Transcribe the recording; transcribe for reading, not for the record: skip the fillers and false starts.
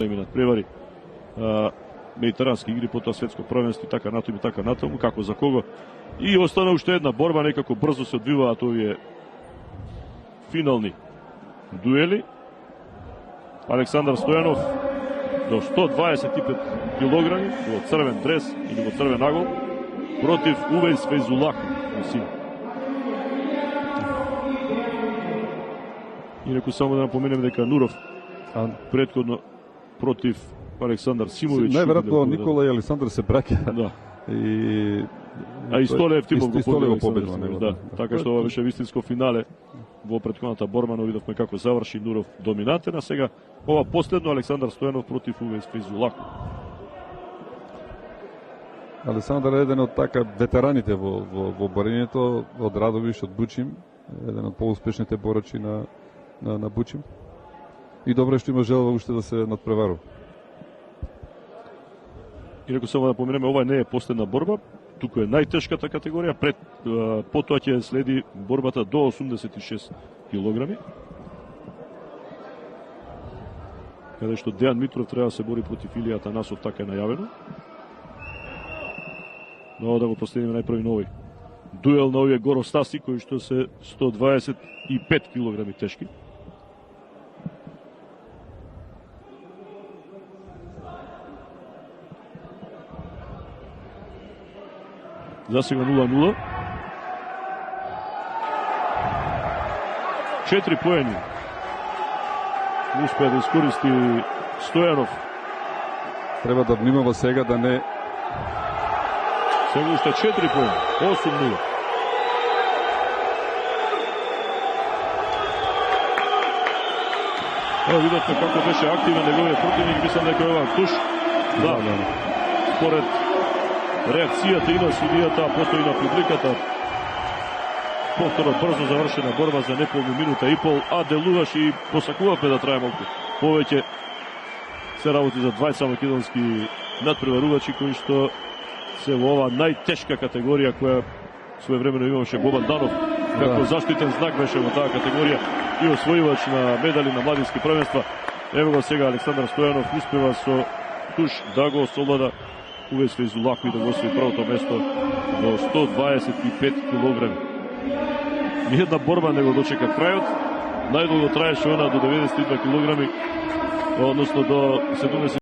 Ми надпревари медитерански игри, потоа светско првенство и така натаму, како за кого. И остана уште една борба, некако брзо се одвиваат овие финални дуели. Александар Стојанов до 125 килограми во црвен дрес или во црвен агол против Увејс Фейзулаку. Инаку само да напоменем дека Нуров претходно против Александар Симовиќ. Најверојатно Никола и Александар се браќа. Да. И Столев Тимов го победил. Да. Така што ова беше вистинско финале. Во претходната борба, но видовме како заврши Нуров доминантен, а сега ова последно Александар Стојанов против Увејс Фейзулаку. Александар е еден од така ветераните во борењето, од Радовиш, од Бучим, еден од поуспешните борачи на Бучим. И добро што има желба уште да се надпреварува. Инаку само да поминеме, ова не е последна борба, туку е најтешката категорија, потоа ќе следи борбата до 86 килограми. Каде што Дејан Митров треба да се бори против Илија Танасов, така е најавено. Но да го последиме најпрви нови дуел на овие горостаси, кои што се 125 килограми тешки. За сега 0-0. 4 поени успеа да искористи Стојанов. Треба да внимава сега да не... Сега уште 4 поени. 8-0. Ево видовме како беше активен неговиот противник. Мислам дека ова туш. Да. Според реакцијата и на судијата, а потоа и на публиката, повторно брзо завршена борба за неполна минута и пол, а делуваше и посакувавме да трае малку повеќе. Се работи за двајца македонски надпреварувачи кои што се во ова најтешка категорија која своевремено имаше Бобан Данов, како заштитен знак беше во таа категорија и освојувач на медали на младински првенства. Ево го сега Александар Стојанов успева со туш да го освобода Увејс Фейзулаку и да го освои првото место до 125 килограми. Ниједна борба не го дочека крајот. Најдолго траеше она до 92 килограми, односно до 70